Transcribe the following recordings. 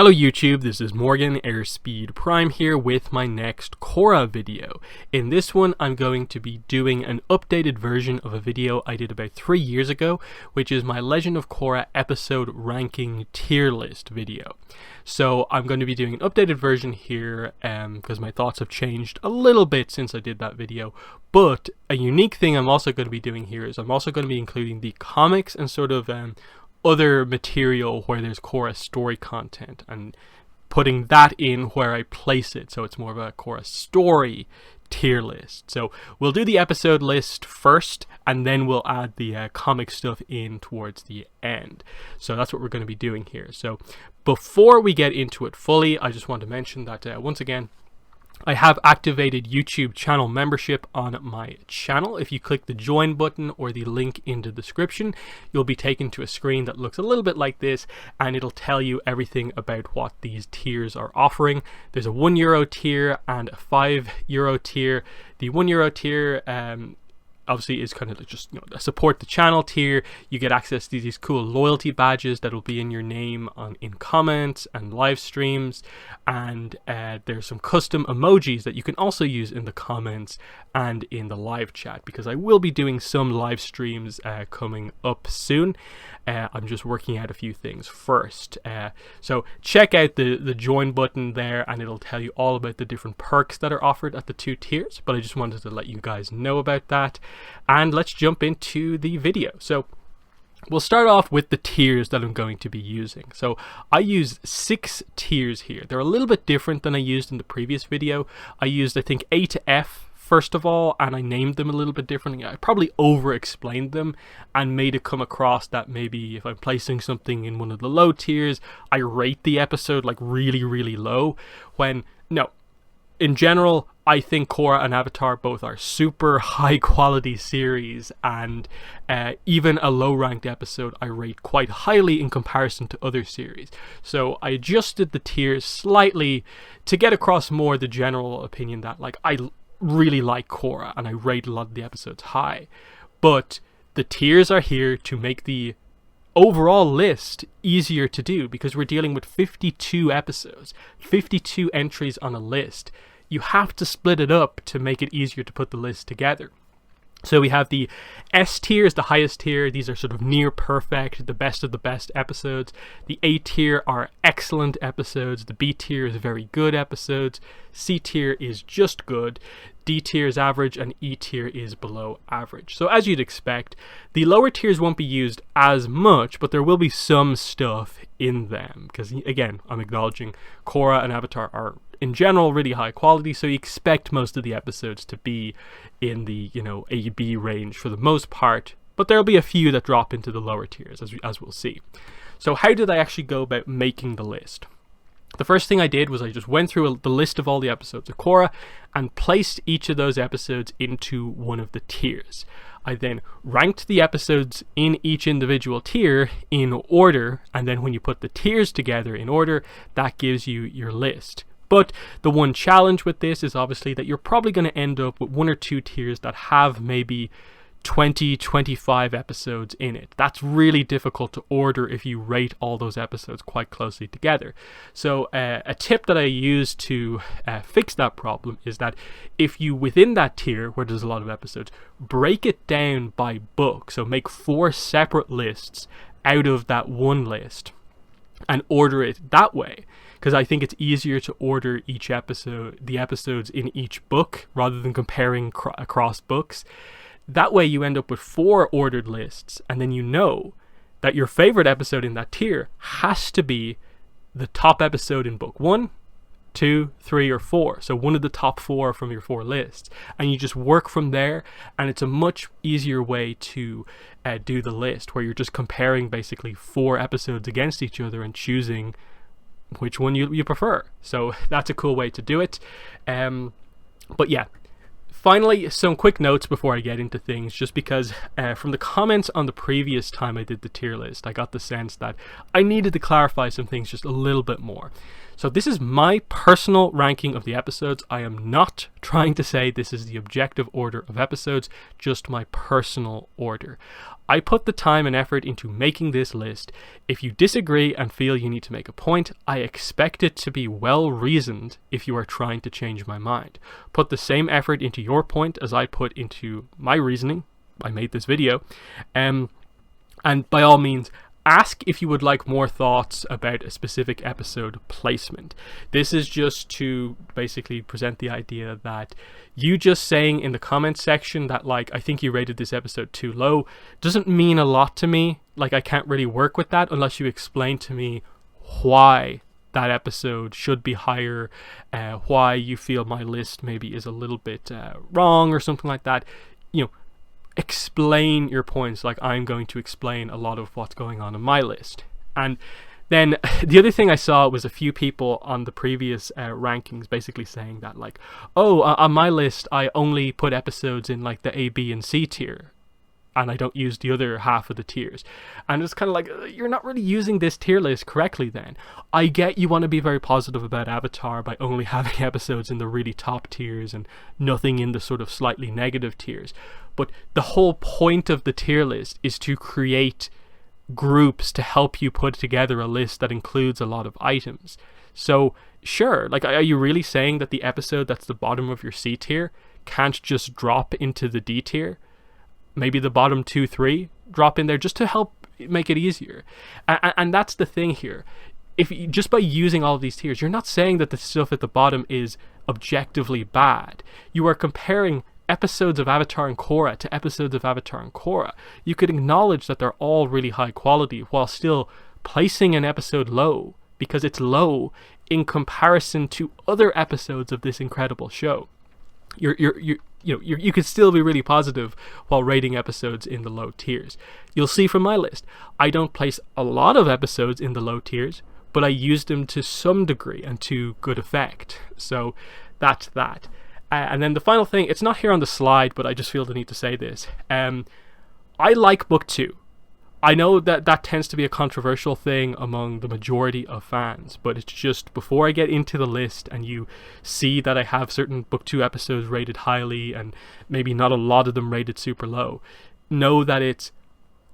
Hello YouTube, this is Morgan Airspeed Prime here with my next Korra video. In this one I'm going to be doing an updated version of a video I did about 3 years ago, which is my Legend of Korra Episode Ranking tier list video. So I'm going to be doing an updated version here because my thoughts have changed a little bit since I did that video. But a unique thing I'm also going to be doing here is I'm also going to be including the comics and sort of other material where there's Korra story content and putting that in where I place it, so it's more of a Korra story tier list. So we'll do the episode list first and then we'll add the comic stuff in towards the end. So that's what we're going to be doing here. So before we get into it fully, I just want to mention that once again I have activated YouTube channel membership on my channel. If you click the join button or the link in the description, you'll be taken to a screen that looks a little bit like this, and it'll tell you everything about what these tiers are offering. There's a €1 tier and a €5 tier. The €1 tier obviously is kind of just, a support the channel tier. You get access to these cool loyalty badges that will be in your name in comments and live streams, and there's some custom emojis that you can also use in the comments and in the live chat, because I will be doing some live streams coming up soon. I'm just working out a few things first. So check out the join button there and it'll tell you all about the different perks that are offered at the two tiers, but I just wanted to let you guys know about that. And let's jump into the video. So we'll start off with the tiers that I'm going to be using. So I use 6 tiers here. They're a little bit different than I used in the previous video. I used, I think, A to F first of all, and I named them a little bit differently. I probably over-explained them and made it come across that maybe if I'm placing something in one of the low tiers, I rate the episode like really, really low, when no. In general, I think Korra and Avatar both are super high quality series, and even a low ranked episode I rate quite highly in comparison to other series. So I adjusted the tiers slightly to get across more the general opinion that like I really like Korra and I rate a lot of the episodes high. But the tiers are here to make the overall list easier to do, because we're dealing with 52 episodes, 52 entries on a list. You have to split it up to make it easier to put the list together. So we have the S tier is the highest tier. These are sort of near perfect, the best of the best episodes. The A tier are excellent episodes. The B tier is very good episodes. C tier is just good. D tier is average, and E tier is below average. So as you'd expect, the lower tiers won't be used as much, but there will be some stuff in them, because again, I'm acknowledging Korra and Avatar are in general really high quality, so you expect most of the episodes to be in the A-B range for the most part, but there'll be a few that drop into the lower tiers as we'll see. So how did I actually go about making the list? The first thing I did was I just went through the list of all the episodes of Korra and placed each of those episodes into one of the tiers. I then ranked the episodes in each individual tier in order, and then when you put the tiers together in order, that gives you your list. But the one challenge with this is obviously that you're probably going to end up with 1 or 2 tiers that have maybe 20-25 episodes in it. That's really difficult to order if you rate all those episodes quite closely together. So a tip that I use to fix that problem is that if you, within that tier where there's a lot of episodes, break it down by book, so make 4 separate lists out of that one list and order it that way, because I think it's easier to order each episode, the episodes in each book, rather than comparing across books. That way you end up with 4 ordered lists, and then you know that your favorite episode in that tier has to be the top episode in book 1, 2, 3, or 4. So one of the top 4 from your 4 lists, and you just work from there, and it's a much easier way to do the list, where you're just comparing basically 4 episodes against each other and choosing which one you prefer. So that's a cool way to do it. But yeah, finally, some quick notes before I get into things, just because from the comments on the previous time I did the tier list, I got the sense that I needed to clarify some things just a little bit more. So this is my personal ranking of the episodes. I am not trying to say this is the objective order of episodes, just my personal order. I put the time and effort into making this list. If you disagree and feel you need to make a point, I expect it to be well reasoned if you are trying to change my mind. Put the same effort into your point as I put into my reasoning. I made this video. And by all means, ask if you would like more thoughts about a specific episode placement. This is just to basically present the idea that you just saying in the comments section that, like, I think you rated this episode too low doesn't mean a lot to me. Like, I can't really work with that unless you explain to me why that episode should be higher, why you feel my list maybe is a little bit wrong or something like that. You know, explain your points like I'm going to explain a lot of what's going on in my list. And then the other thing I saw was a few people on the previous rankings basically saying that, like, oh, on my list I only put episodes in like the A, B, and C tier, and I don't use the other half of the tiers. And it's kind of like, you're not really using this tier list correctly then. I get you want to be very positive about Avatar by only having episodes in the really top tiers and nothing in the sort of slightly negative tiers. But the whole point of the tier list is to create groups to help you put together a list that includes a lot of items. So sure, like, are you really saying that the episode that's the bottom of your C tier can't just drop into the D tier? Maybe the bottom 2, 3 drop in there just to help make it easier. And that's the thing here. If you, just by using all of these tiers, you're not saying that the stuff at the bottom is objectively bad. You are comparing episodes of Avatar and Korra to episodes of Avatar and Korra. You could acknowledge that they're all really high quality while still placing an episode low because it's low in comparison to other episodes of this incredible show. You could still be really positive while rating episodes in the low tiers. You'll see from my list, I don't place a lot of episodes in the low tiers, but I use them to some degree and to good effect. So that's that. And then the final thing, it's not here on the slide, but I just feel the need to say this. I like book 2. I know that tends to be a controversial thing among the majority of fans, but it's just, before I get into the list and you see that I have certain book 2 episodes rated highly and maybe not a lot of them rated super low, know that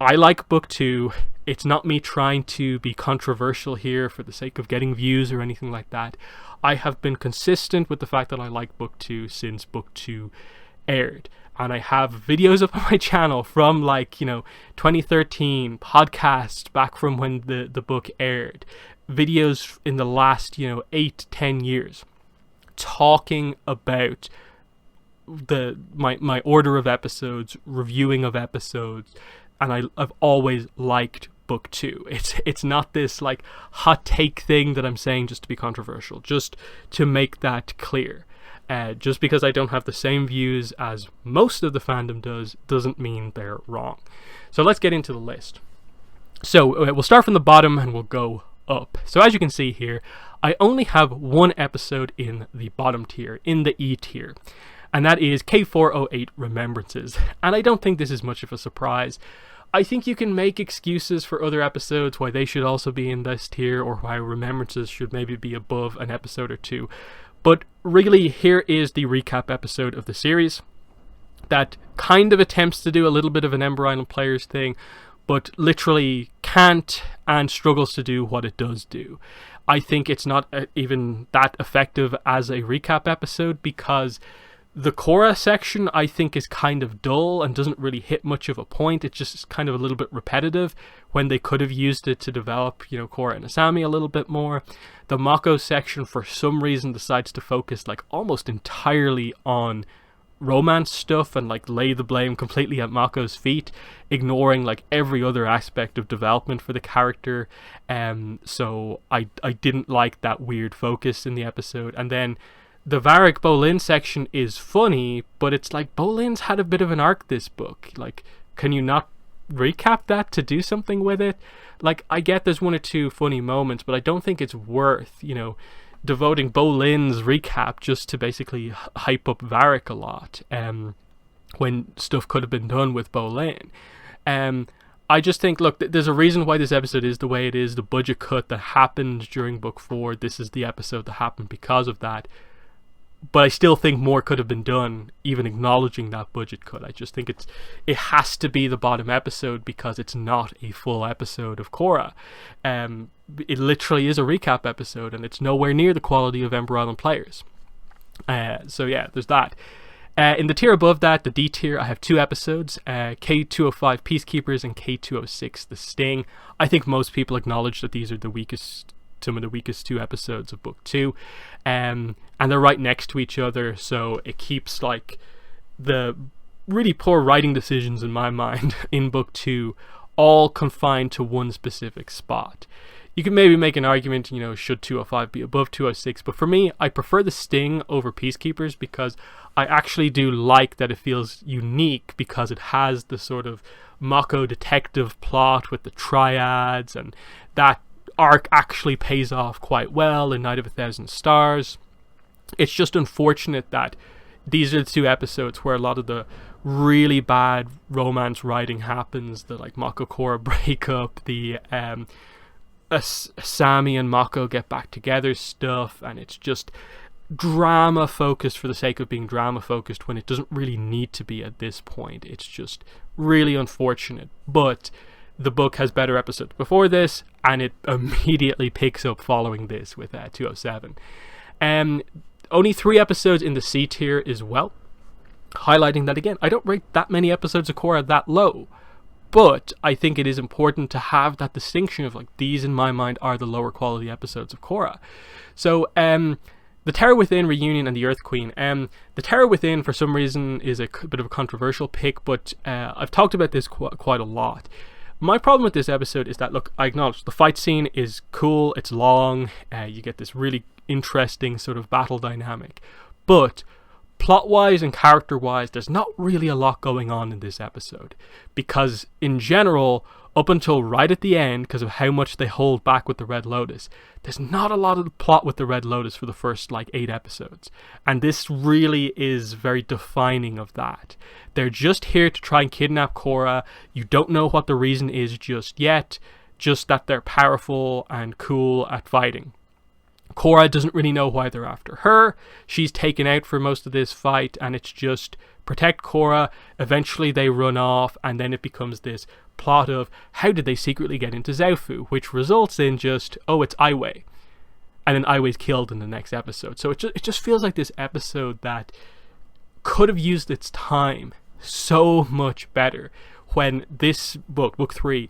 I like book 2. It's not me trying to be controversial here for the sake of getting views or anything like that. I have been consistent with the fact that I like book 2 since book 2 aired. And I have videos up on my channel from 2013, podcasts back from when the book aired, videos in the last 8-10 years talking about my order of episodes, reviewing of episodes, and I've always liked book 2. It's not this like hot take thing that I'm saying just to be controversial, just to make that clear. Just because I don't have the same views as most of the fandom does, doesn't mean they're wrong. So let's get into the list. So we'll start from the bottom and we'll go up. So as you can see here, I only have one episode in the bottom tier, in the E tier, and that is K408 Remembrances. And I don't think this is much of a surprise. I think you can make excuses for other episodes why they should also be in this tier, or why Remembrances should maybe be above an episode or two. But really, here is the recap episode of the series that kind of attempts to do a little bit of an Ember Island Players thing, but literally can't and struggles to do what it does do. I think it's not even that effective as a recap episode because the Korra section, I think, is kind of dull and doesn't really hit much of a point. It's just kind of a little bit repetitive when they could have used it to develop, Korra and Asami a little bit more. The Mako section, for some reason, decides to focus almost entirely on romance stuff and lay the blame completely at Mako's feet, ignoring every other aspect of development for the character. So I didn't like that weird focus in the episode. And then the Varric Bolin section is funny, but it's Bolin's had a bit of an arc this book. Can you not recap that to do something with it? I get there's one or two funny moments, but I don't think it's worth, devoting Bolin's recap just to basically hype up Varric a lot, when stuff could have been done with Bolin. I just think, look, there's a reason why this episode is the way it is. The budget cut that happened during book 4, this is the episode that happened because of that. But I still think more could have been done, even acknowledging that budget cut. I just think it has to be the bottom episode because it's not a full episode of Korra. It literally is a recap episode, and it's nowhere near the quality of Ember Island Players. So yeah, there's that. In the tier above that, the D tier, I have 2 episodes, K205 Peacekeepers and K206 The Sting. I think most people acknowledge that these are some of the weakest 2 episodes of book 2, and they're right next to each other, so it keeps like the really poor writing decisions in my mind in book 2 all confined to one specific spot. You can maybe make an argument, should 205 be above 206, but for me, I prefer The Sting over Peacekeepers because I actually do like that it feels unique because it has the sort of Mako detective plot with the triads, and that arc actually pays off quite well in Night of 1,000 Stars. It's just unfortunate that these are the 2 episodes where a lot of the really bad romance writing happens, the like Mako Korra breakup, the Sammy and Mako get back together stuff, and it's just drama focused for the sake of being drama focused when it doesn't really need to be at this point. It's just really unfortunate, but the book has better episodes before this, and it immediately picks up following this with 207. Only 3 episodes in the C tier as well, highlighting that again, I don't rate that many episodes of Korra that low, but I think it is important to have that distinction of like, these in my mind are the lower quality episodes of Korra. So the Terror Within reunion and the Earth Queen. The Terror Within, for some reason, is a bit of a controversial pick, but I've talked about this quite a lot. My problem with this episode is that, look, I acknowledge the fight scene is cool, it's long, you get this really interesting sort of battle dynamic, but plot-wise and character-wise, there's not really a lot going on in this episode, because in general, up until right at the end, because of how much they hold back with the Red Lotus, there's not a lot of the plot with the Red Lotus for the first 8 episodes, and this really is very defining of that. They're just here to try and kidnap Korra. You don't know what the reason is just yet, just that they're powerful and cool at fighting. Korra doesn't really know why they're after her. She's taken out for most of this fight, and it's just protect Korra. Eventually they run off, and then it becomes this plot of how did they secretly get into Zaofu, which results in just, oh, it's Ai Wei. And then Ai Wei's killed in the next episode. So it just feels like this episode that could have used its time so much better when this book 3,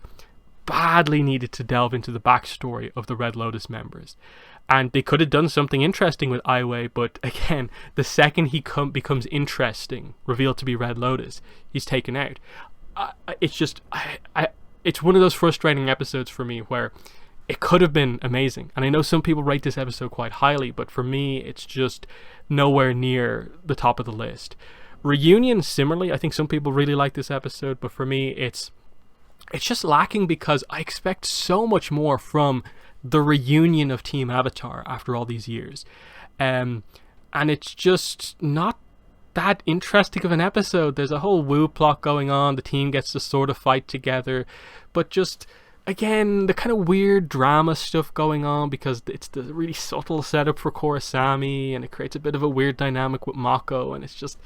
badly needed to delve into the backstory of the Red Lotus members. And they could have done something interesting with Ai Wei, but again, the second he becomes interesting, revealed to be Red Lotus, he's taken out. It's just, it's one of those frustrating episodes for me where it could have been amazing. And I know some people rate this episode quite highly, but for me, it's just nowhere near the top of the list. Reunion, similarly, I think some people really like this episode, but for me, it's just lacking because I expect so much more from the reunion of Team Avatar after all these years. And it's just not that interesting of an episode. There's a whole woo plot going on. The team gets to sort of fight together, but just, again, the kind of weird drama stuff going on because it's the really subtle setup for Korra Sammy, and it creates a bit of a weird dynamic with Mako, and it's just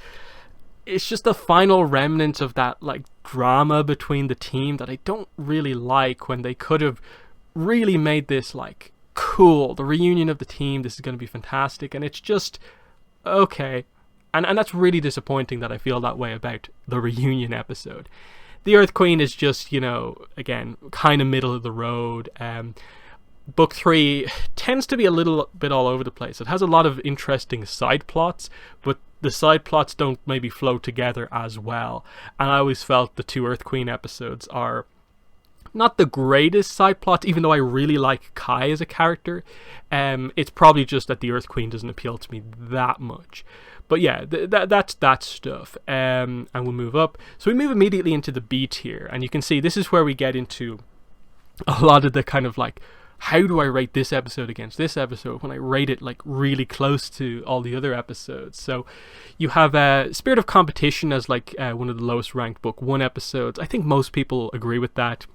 the final remnant of that drama between the team that I don't really like, when they could have really made this cool, the reunion of the team, this is going to be fantastic, and it's just okay. And that's really disappointing that I feel that way about the reunion episode. The Earth Queen is just, again, kind of middle of the road. Book 3 tends to be a little bit all over the place. It has a lot of interesting side plots, but the side plots don't maybe flow together as well. And I always felt the 2 Earth Queen episodes are not the greatest side plots, even though I really like Kai as a character. It's probably just that the Earth Queen doesn't appeal to me that much. But yeah, that's that stuff. And we'll move up. So we move immediately into the B tier. And you can see this is where we get into a lot of the kind of how do I rate this episode against this episode when I rate it like really close to all the other episodes? So you have Spirit of Competition as like one of the lowest ranked book 1 episodes. I think most people agree with that.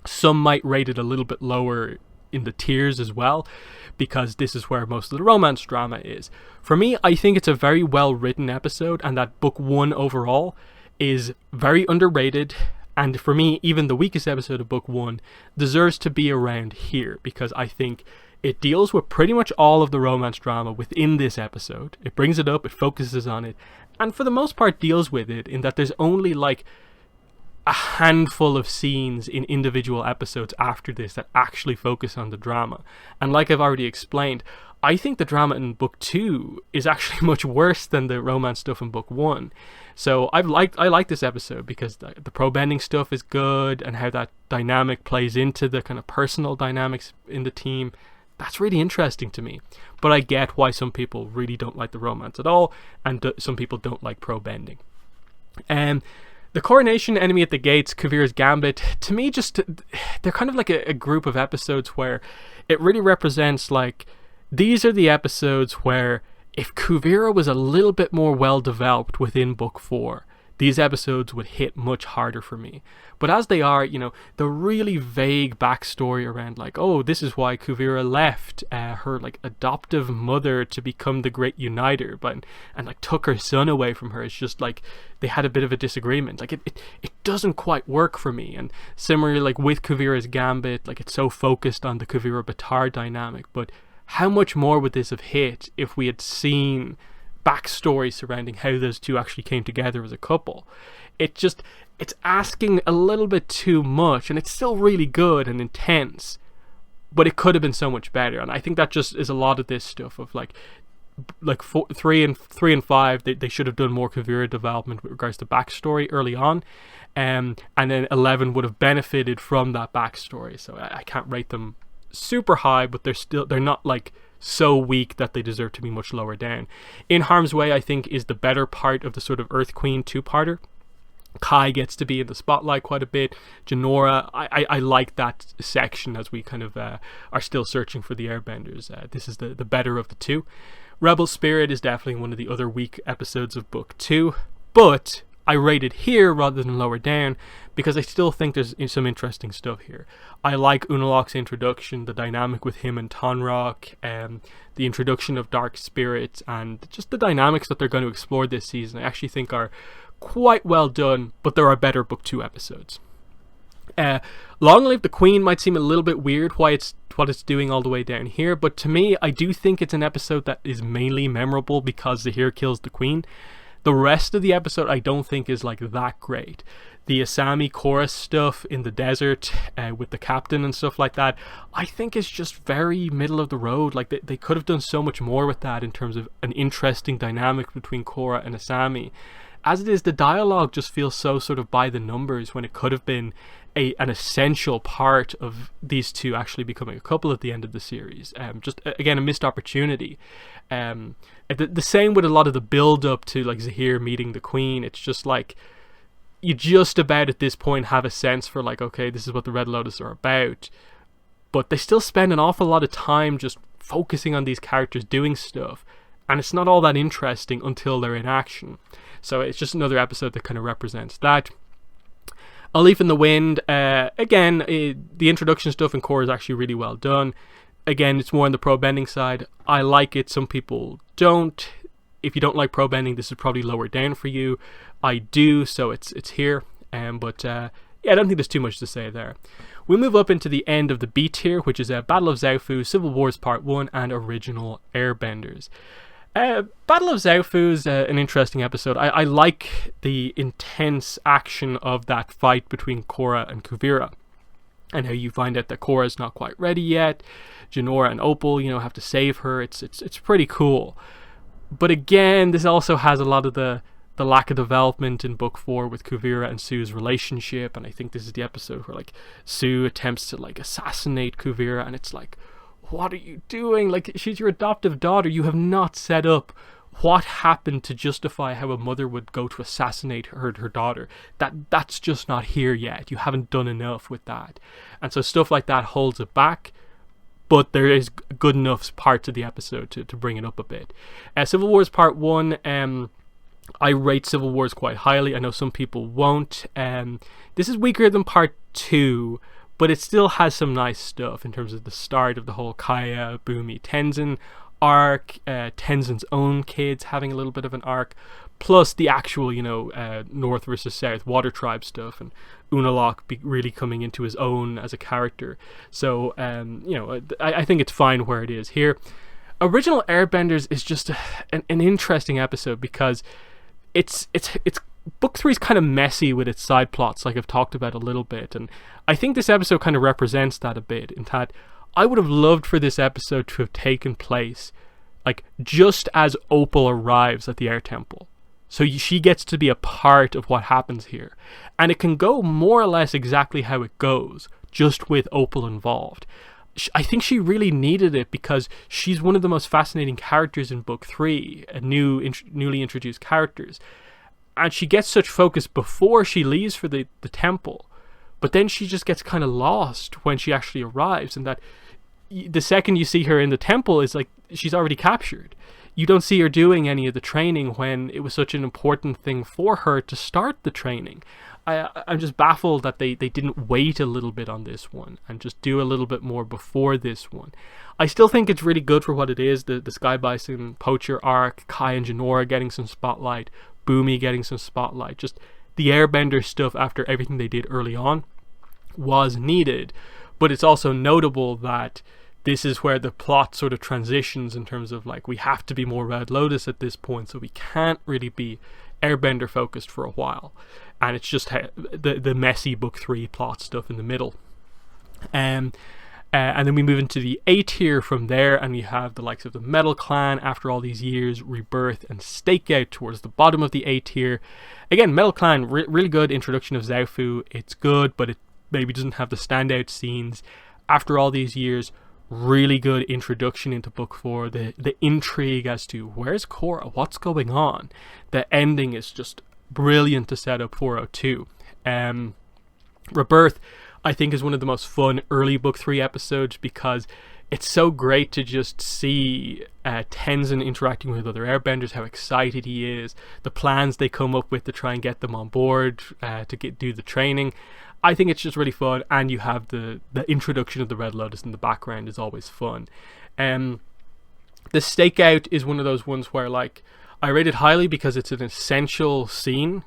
Some might rate it a little bit lower in the tiers as well, because this is where most of the romance drama is. For me, I think it's a very well written episode, and that book 1 overall is very underrated. And for me, even the weakest episode of book 1 deserves to be around here, because I think it deals with pretty much all of the romance drama within this episode. It brings it up, it focuses on it, and for the most part deals with it in that there's only like a handful of scenes in individual episodes after this that actually focus on the drama. And like I've already explained, I think the drama in book 2 is actually much worse than the romance stuff in book 1. So I like this episode because the pro-bending stuff is good, and how that dynamic plays into the kind of personal dynamics in the team. That's really interesting to me. But I get why some people really don't like the romance at all, and some people don't like pro-bending. The Coronation, Enemy at the Gates, Kuvira's Gambit, to me just, they're kind of like a group of episodes where it really represents like, these are the episodes where if Kuvira was a little bit more well developed within book 4, these episodes would hit much harder for me. But as they are, you know, the really vague backstory around like, oh, this is why Kuvira left her like adoptive mother to become the Great Uniter, and like took her son away from her. It's just like they had a bit of a disagreement. Like it doesn't quite work for me. And similarly, like with Kuvira's Gambit, like it's so focused on the Kuvira-Baatar dynamic, but how much more would this have hit if we had seen backstory surrounding how those two actually came together as a couple? It's asking a little bit too much, and it's still really good and intense, but it could have been so much better. And I think that just is a lot of this stuff of like 3 and 5, they should have done more Kuvira development with regards to backstory early on, and then 11 would have benefited from that backstory. So I can't rate them super high, but they're not like so weak that they deserve to be much lower down. In Harm's Way, I think, is the better part of the sort of Earth Queen 2-parter. Kai gets to be in the spotlight quite a bit. Janora, I like that section as we kind of are still searching for the airbenders. This is the better of the two. Rebel Spirit is definitely one of the other weak episodes of book 2, but I rate it here rather than lower down because I still think there's some interesting stuff here. I like Unalaq's introduction, the dynamic with him and Tonraq, the introduction of Dark Spirit, and just the dynamics that they're going to explore this season I actually think are quite well done, but there are better book 2 episodes. Long Live the Queen might seem a little bit weird what it's doing all the way down here, but to me, I do think it's an episode that is mainly memorable because Zahir kills the Queen. The rest of the episode I don't think is like that great. The Asami chorus stuff in the desert with the captain and stuff like that, I think is just very middle of the road. Like they could have done so much more with that in terms of an interesting dynamic between Korra and Asami. As it is, the dialogue just feels so sort of by the numbers when it could have been an essential part of these two actually becoming a couple at the end of the series. Just again, a missed opportunity. The same with a lot of the build up to like Zahir meeting the Queen. It's just like you just about at this point have a sense for like, okay, this is what the Red Lotus are about, but they still spend an awful lot of time just focusing on these characters doing stuff, and it's not all that interesting until they're in action. So it's just another episode that kind of represents that. A Leaf in the Wind, again, the introduction stuff in Korra is actually really well done. Again, it's more on the pro-bending side. I like it, some people don't. If you don't like pro-bending, this is probably lower down for you. I do, so it's here. But yeah, I don't think there's too much to say there. We move up into the end of the B tier, which is Battle of Zaofu, Civil Wars Part 1, and Original Airbenders. Battle of Zaofu is an interesting episode. I like the intense action of that fight between Korra and Kuvira, and how you find out that Korra is not quite ready yet. Janora and Opal, have to save her. It's pretty cool. But again, this also has a lot of the lack of development in book 4 with Kuvira and Sue's relationship, and I think this is the episode where like Sue attempts to like assassinate Kuvira, and it's like, what are you doing? Like, she's your adoptive daughter. You have not set up what happened to justify how a mother would go to assassinate her daughter. That's just not here yet. You haven't done enough with that. And so stuff like that holds it back. but there is good enough parts of the episode to bring it up a bit. Civil Wars Part 1, I rate Civil Wars quite highly. I know some people won't. This is weaker than Part 2, but it still has some nice stuff in terms of the start of the whole Kaya, Bumi, Tenzin arc, Tenzin's own kids having a little bit of an arc, plus the actual, North versus South Water Tribe stuff, and Unalaq really coming into his own as a character. So, I think it's fine where it is here. Original Airbenders is just an interesting episode because it's Book 3 is kind of messy with its side plots, like I've talked about a little bit, and I think this episode kind of represents that a bit, in that I would have loved for this episode to have taken place like just as Opal arrives at the Air Temple. So she gets to be a part of what happens here. And it can go more or less exactly how it goes, just with Opal involved. I think she really needed it because she's one of the most fascinating characters in Book 3, newly introduced characters. And she gets such focus before she leaves for the temple. But then she just gets kind of lost when she actually arrives, and that the second you see her in the temple is like she's already captured. You don't see her doing any of the training when it was such an important thing for her to start the training. I'm just baffled that they didn't wait a little bit on this one and just do a little bit more before this one. I still think it's really good for what it is. The Sky Bison Poacher arc, Kai and Jinora getting some spotlight, Boomy getting some spotlight. Just the Airbender stuff after everything they did early on was needed. But it's also notable that this is where the plot sort of transitions in terms of like we have to be more Red Lotus at this point, so we can't really be Airbender focused for a while, and it's just the messy Book 3 plot stuff in the middle. And then we move into the A tier from there, and we have the likes of the Metal Clan after all these years, Rebirth, and Stakeout towards the bottom of the A tier. Again, Metal Clan, really good introduction of Zaofu. It's good, but it maybe doesn't have the standout scenes. After all these years, really good introduction into Book 4. The intrigue as to where's Korra, what's going on. The ending is just brilliant to set up 402. Rebirth, I think, is one of the most fun early Book 3 episodes because it's so great to just see Tenzin interacting with other airbenders, how excited he is, the plans they come up with to try and get them on board to do the training. I think it's just really fun, and you have the introduction of the Red Lotus in the background is always fun. The Stakeout is one of those ones where like I rate it highly because it's an essential scene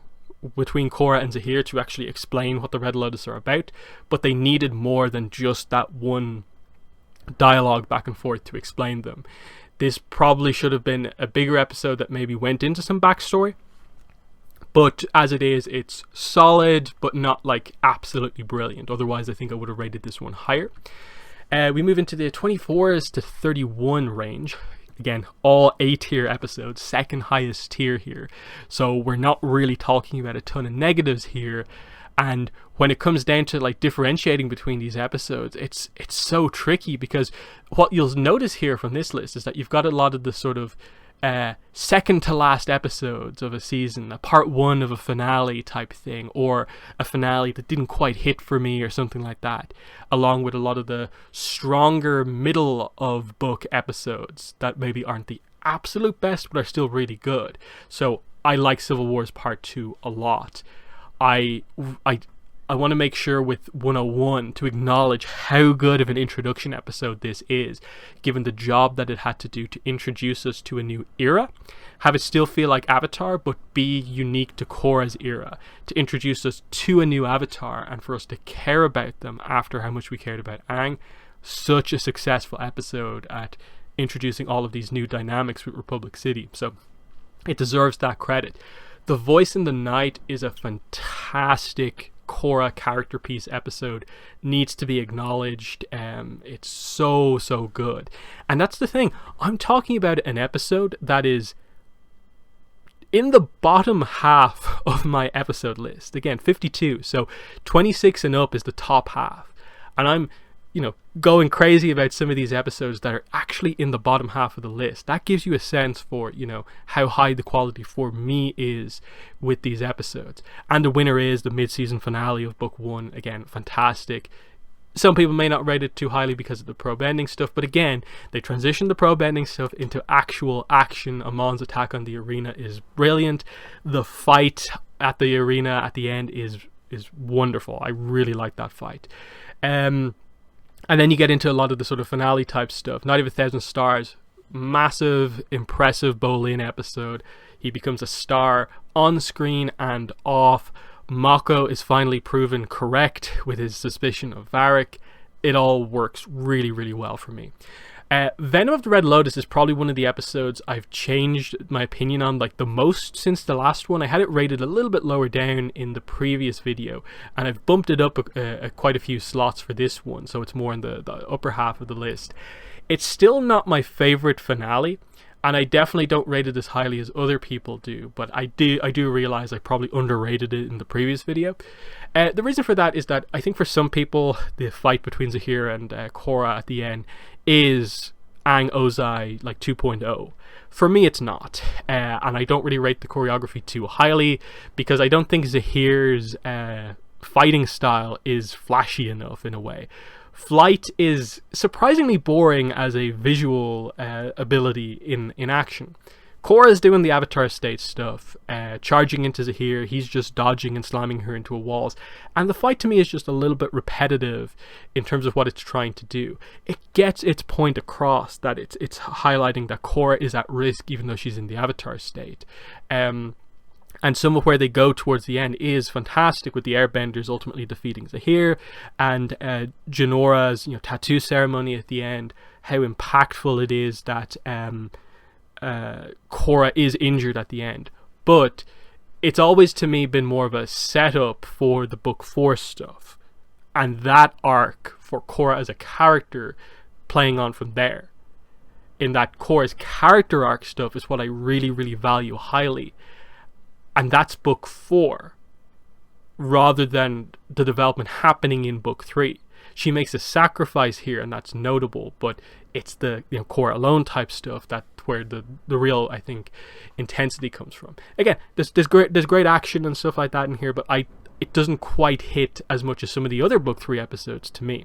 between Korra and Zahir to actually explain what the Red Lotus are about, but they needed more than just that one dialogue back and forth to explain them. This probably should have been a bigger episode that maybe went into some backstory. But as it is, it's solid, but not like absolutely brilliant. Otherwise, I think I would have rated this one higher. We move into the 24s to 31 range. Again, all A tier episodes, second highest tier here. So we're not really talking about a ton of negatives here. And when it comes down to like differentiating between these episodes, it's so tricky because what you'll notice here from this list is that you've got a lot of the sort of second to last episodes of a season, a part one of a finale type thing, or a finale that didn't quite hit for me or something like that, along with a lot of the stronger middle of book episodes that maybe aren't the absolute best but are still really good. So I like Civil Wars Part 2 a lot. I want to make sure with 101 to acknowledge how good of an introduction episode this is, given the job that it had to do to introduce us to a new era, have it still feel like Avatar, but be unique to Korra's era, to introduce us to a new Avatar and for us to care about them after how much we cared about Aang. Such a successful episode at introducing all of these new dynamics with Republic City, so it deserves that credit. The Voice in the Night is a fantastic Korra character piece episode, needs to be acknowledged. It's so good, and that's the thing, I'm talking about an episode that is in the bottom half of my episode list. Again, 52, so 26 and up is the top half, and I'm going crazy about some of these episodes that are actually in the bottom half of the list. That gives you a sense for how high the quality for me is with these episodes. And the winner is the mid-season finale of Book 1. Again, fantastic, Some people may not rate it too highly because of the pro bending stuff, but again, they transition the pro bending stuff into actual action. Amon's attack on the arena is brilliant. The fight at the arena at the end is wonderful. I really like that fight. And then you get into a lot of the sort of finale type stuff. Night of 1,000 Stars, massive, impressive Bolin episode. He becomes a star on screen and off. Mako is finally proven correct with his suspicion of Varric. It all works really, really well for me. Venom of the Red Lotus is probably one of the episodes I've changed my opinion on like the most since the last one. I had it rated a little bit lower down in the previous video, and I've bumped it up quite a few slots for this one, so it's more in the upper half of the list. It's still not my favorite finale, and I definitely don't rate it as highly as other people do, but I do realize I probably underrated it in the previous video. The reason for that is that I think for some people the fight between Zahir and Korra at the end is Aang Ozai like 2.0. For me it's not, and I don't really rate the choreography too highly because I don't think Zahir's fighting style is flashy enough in a way. Flight is surprisingly boring as a visual ability in action. Korra is doing the Avatar state stuff, charging into Zahir, he's just dodging and slamming her into walls, and the fight to me is just a little bit repetitive in terms of what it's trying to do. It gets its point across that it's highlighting that Korra is at risk even though she's in the Avatar state. And some of where they go towards the end is fantastic, with the airbenders ultimately defeating Zahir, and Janora's tattoo ceremony at the end, how impactful it is that Korra is injured at the end. But it's always to me been more of a setup for the book 4 stuff, and that arc for Korra as a character playing on from there. In that Korra's character arc stuff is what I really, really value highly. And that's book 4, rather than the development happening in book 3. She makes a sacrifice here, and that's notable, but it's the Korra alone type stuff that's where the real, I think, intensity comes from. Again, there's great action and stuff like that in here, but it doesn't quite hit as much as some of the other book 3 episodes to me.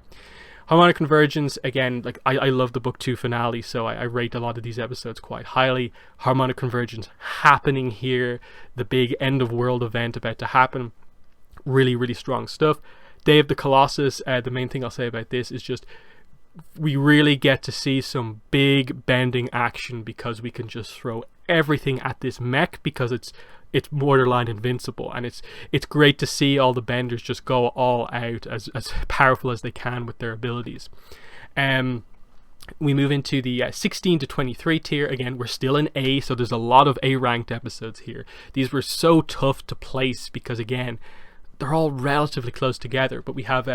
Harmonic Convergence, again, like I love the book 2 finale, so I rate a lot of these episodes quite highly. Harmonic Convergence happening here, the big end of world event about to happen, really, really strong stuff. Day of the Colossus, the main thing I'll say about this is just we really get to see some big bending action because we can just throw everything at this mech because it's borderline invincible, and it's great to see all the benders just go all out as powerful as they can with their abilities. We move into the 16 to 23 tier. Again, we're still in A, so there's a lot of A ranked episodes here. These were so tough to place because again they're all relatively close together, but we have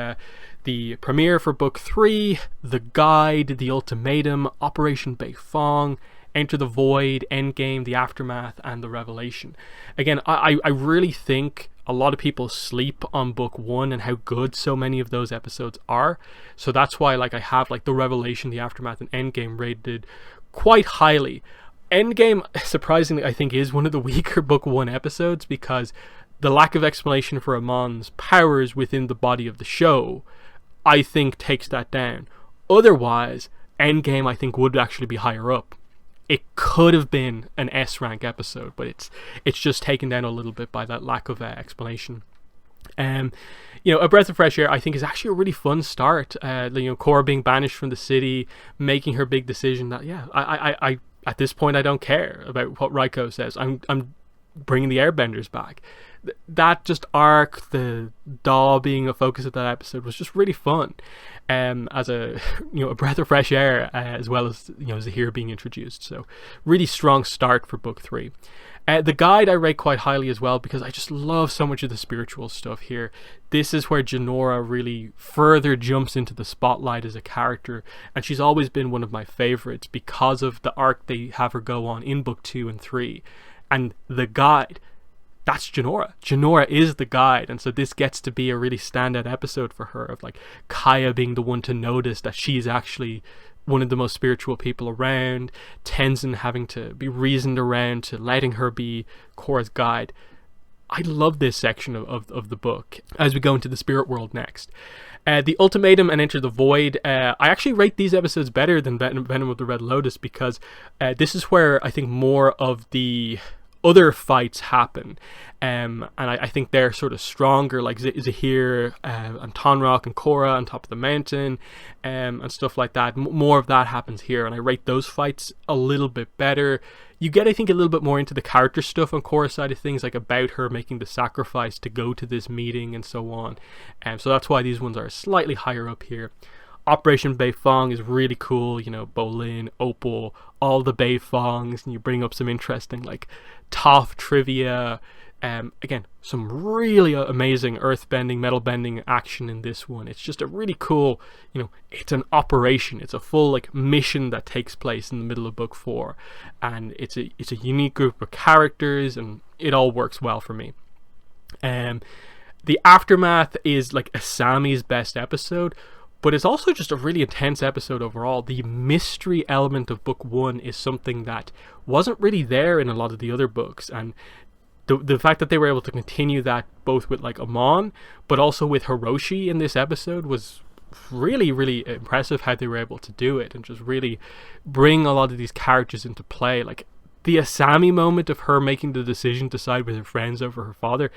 the premiere for book 3, the guide, the ultimatum, Operation Beifong, Enter the Void, Endgame, the Aftermath, and the Revelation. Again, I really think a lot of people sleep on book 1 and how good so many of those episodes are. So that's why I have the Revelation, the Aftermath, and Endgame rated quite highly. Endgame, surprisingly, I think is one of the weaker book 1 episodes because the lack of explanation for Amon's powers within the body of the show, I think, takes that down. Otherwise, Endgame, I think, would actually be higher up. It could have been an S rank episode, but it's just taken down a little bit by that lack of explanation. A Breath of Fresh Air, I think, is actually a really fun start. Korra being banished from the city, making her big decision that I at this point I don't care about what Raiko says. I'm bringing the airbenders back. That just arc, the doll being a focus of that episode, was just really fun. As a breath of fresh air, as well as Zahir being introduced. So really strong start for book 3. The guide I rate quite highly as well because I just love so much of the spiritual stuff here. This is where Janora really further jumps into the spotlight as a character, and she's always been one of my favorites because of the arc they have her go on in book 2 and 3. And the guide, that's Janora. Janora is the guide, and so this gets to be a really standout episode for her of Kaya being the one to notice that she's actually one of the most spiritual people around, Tenzin having to be reasoned around to letting her be Korra's guide. I love this section of the book as we go into the spirit world next. The Ultimatum and Enter the Void. I actually rate these episodes better than Venom of the Red Lotus, because this is where I think more of the other fights happen, and I think they're sort of stronger, like Zahir and Tonrock and Korra on top of the mountain, and stuff like that. More of that happens here, and I rate those fights a little bit better. You get, I think, a little bit more into the character stuff on Korra's side of things, like about her making the sacrifice to go to this meeting and so on. So that's why these ones are slightly higher up here. Operation Beifong is really cool, you know, Bolin, Opal, all the Beifongs, and you bring up some interesting, like, Toph trivia. Again, some really amazing earth-bending, metal-bending action in this one. It's just a really cool, you know, it's an operation. It's a full, like, mission that takes place in the middle of Book 4. And it's a unique group of characters, and it all works well for me. The Aftermath is, like, Asami's best episode, but it's also just a really intense episode overall. The mystery element of Book 1 is something that wasn't really there in a lot of the other books, and the fact that they were able to continue that both with, like, Amon, but also with Hiroshi in this episode was really, really impressive how they were able to do it, and just really bring a lot of these characters into play. Like, the Asami moment of her making the decision to side with her friends over her father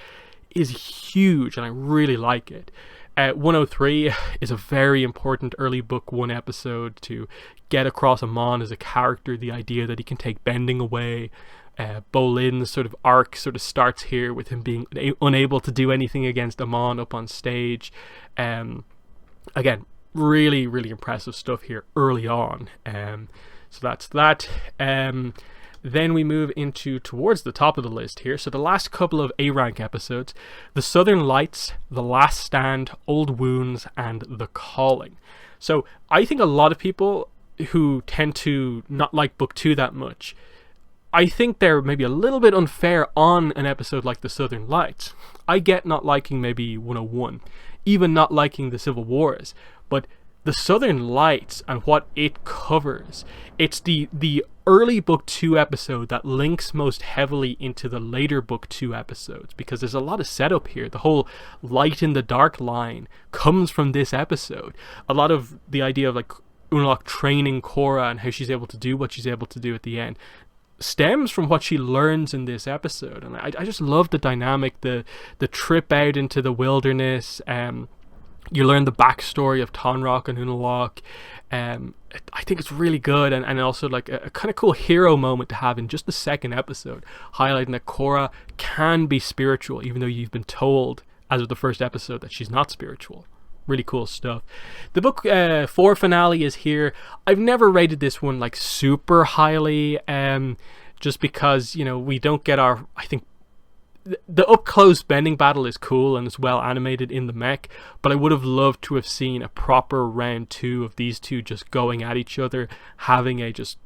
is huge, and I really like it. 103 is a very important early Book 1 episode to get across Amon as a character, the idea that he can take bending away. Bolin's sort of arc sort of starts here with him being unable to do anything against Amon up on stage. Again, really, really impressive stuff here early on. So that's that. Then we move into towards the top of the list here. So the last couple of A-rank episodes: The Southern Lights, The Last Stand, Old Wounds, and The Calling. So I think a lot of people who tend to not like Book 2 that much, I think they're maybe a little bit unfair on an episode like The Southern Lights. I get not liking maybe 101, even not liking the Civil Wars, but The Southern Lights and what it covers, it's the early Book 2 episode that links most heavily into the later Book 2 episodes, because there's a lot of setup here. The whole light in the dark line comes from this episode. A lot of the idea of, like, Unalaq training Korra and how she's able to do what she's able to do at the end stems from what she learns in this episode, and I just love the dynamic, the trip out into the wilderness. You learn the backstory of Tonrock and Unalaq. I think it's really good, and also like a kind of cool hero moment to have in just the second episode, highlighting that Korra can be spiritual even though you've been told as of the first episode that she's not spiritual. Really cool stuff. The Book 4 finale is here. I've never rated this one like super highly, just because, you know, we don't get our, I think the up close bending battle is cool and it's well animated in the mech, but I would have loved to have seen a proper round 2 of these two just going at each other, having a just,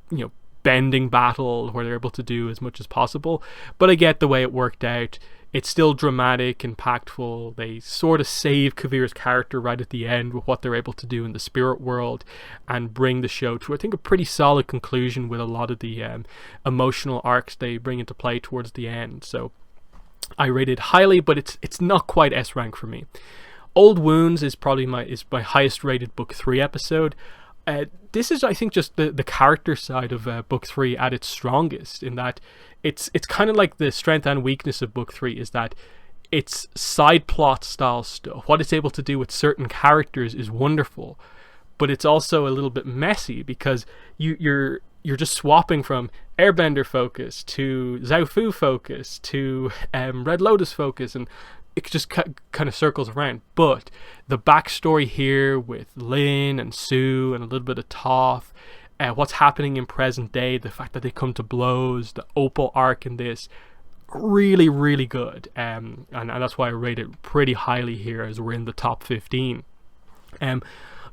you know, bending battle where they're able to do as much as possible. But I get the way it worked out. It's still dramatic, impactful. They sort of save Kavira's character right at the end with what they're able to do in the spirit world, and bring the show to, I think, a pretty solid conclusion with a lot of the emotional arcs they bring into play towards the end. So I rate it highly, but it's not quite S rank for me. Old Wounds is probably my highest rated Book 3 episode. This is, I think, just the character side of Book 3 at its strongest, in that it's kind of like the strength and weakness of Book 3 is that it's side plot style stuff. What it's able to do with certain characters is wonderful, but it's also a little bit messy, because you're just swapping from Airbender focus to Zhaofu focus to Red Lotus focus, and it just kind of circles around. But the backstory here with Lin and Sue and a little bit of Toph, what's happening in present day, the fact that they come to blows, the Opal arc in this, really, really good. And that's why I rate it pretty highly here, as we're in the top 15.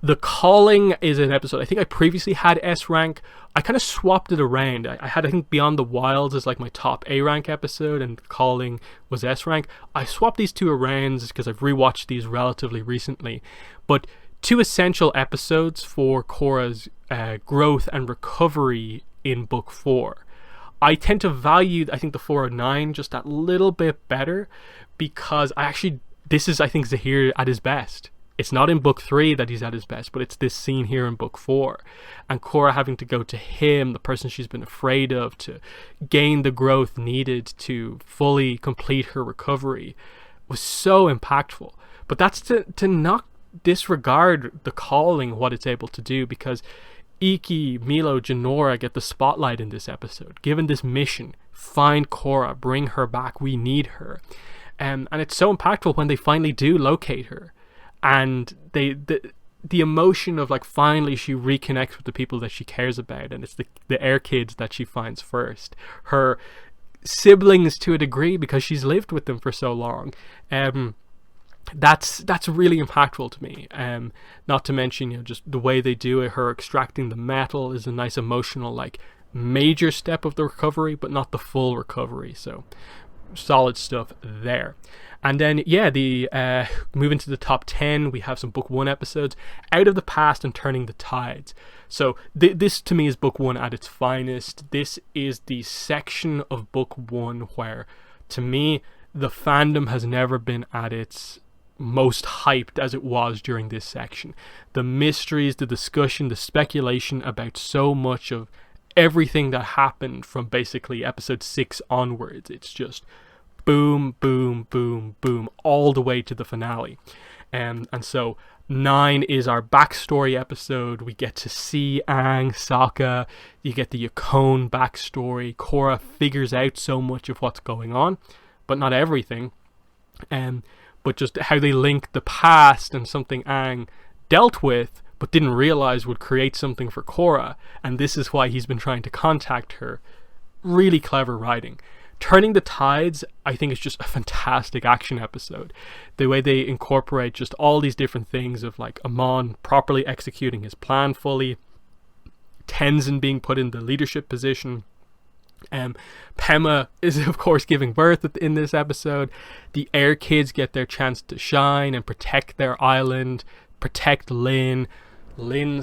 The Calling is an episode I think I previously had S rank. I kind of swapped it around. I had, I think, Beyond the Wilds as like my top A rank episode, and Calling was S rank. I swapped these two around because I've rewatched these relatively recently. But two essential episodes for Korra's growth and recovery in Book 4. I tend to value, I think, the 409 just that little bit better, because this is, I think, Zahir at his best. It's not in book 3 that he's at his best, but it's this scene here in book 4. And Korra having to go to him, the person she's been afraid of, to gain the growth needed to fully complete her recovery, was so impactful. But that's to not disregard the calling, what it's able to do, because Iki, Milo, Jinora get the spotlight in this episode, given this mission: find Korra, bring her back, we need her. And it's so impactful when they finally do locate her, and the emotion of like finally she reconnects with the people that she cares about, and it's the air kids that she finds first, her siblings to a degree because she's lived with them for so long. That's really impactful to me. Not to mention, just the way they do it, her extracting the metal is a nice emotional, like, major step of the recovery, but not the full recovery. So solid stuff there. And then the moving to the top 10, we have some book 1 episodes: Out of the Past and Turning the Tides. So this to me is book 1 at its finest. This is the section of book 1 where, to me, the fandom has never been at its most hyped as it was during this section. The mysteries, the discussion, the speculation about so much of everything that happened from basically episode 6 onwards. It's just boom, boom, boom, boom, all the way to the finale. And so 9 is our backstory episode. We get to see Aang, Sokka, you get the Yukon backstory. Korra figures out so much of what's going on, but not everything. But just how they link the past and something Aang dealt with but didn't realize would create something for Korra, and this is why he's been trying to contact her. Really clever writing. Turning the Tides, I think, is just a fantastic action episode. The way they incorporate just all these different things of like Amon properly executing his plan fully, Tenzin being put in the leadership position, Pema is of course giving birth in this episode. The Air Kids get their chance to shine and protect their island, protect Lynn's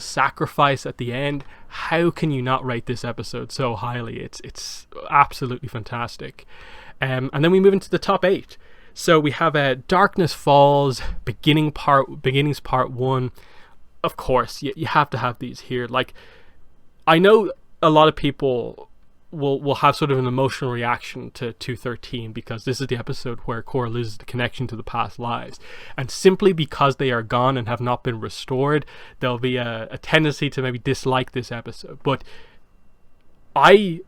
sacrifice at the end. How can you not rate this episode so highly? It's absolutely fantastic. And then we move into the top 8. So we have Darkness Falls, Beginnings Part 1. Of course, you have to have these here. Like, I know a lot of people will have sort of an emotional reaction to 213 because this is the episode where Korra loses the connection to the past lives, and simply because they are gone and have not been restored, there'll be a tendency to maybe dislike this episode. But I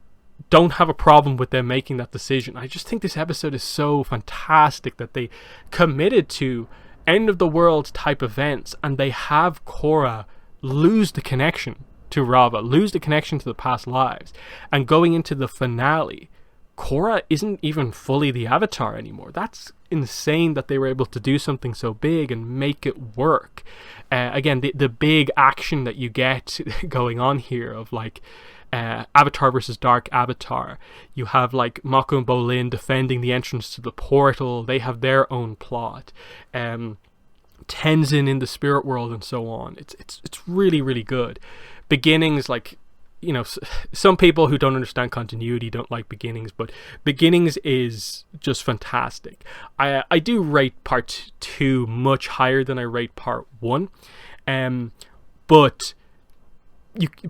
don't have a problem with them making that decision. I just think this episode is so fantastic that they committed to end of the world type events, and they have Korra lose the connection to Rava, lose the connection to the past lives, and going into the finale, Korra isn't even fully the Avatar anymore. That's insane that they were able to do something so big and make it work. Again, the big action that you get going on here of like Avatar versus Dark Avatar. You have like Mako and Bolin defending the entrance to the portal. They have their own plot. Tenzin in the spirit world and so on. It's really, really good. Beginnings, like, some people who don't understand continuity don't like Beginnings, but Beginnings is just fantastic. I do rate part 2 much higher than I rate part 1, but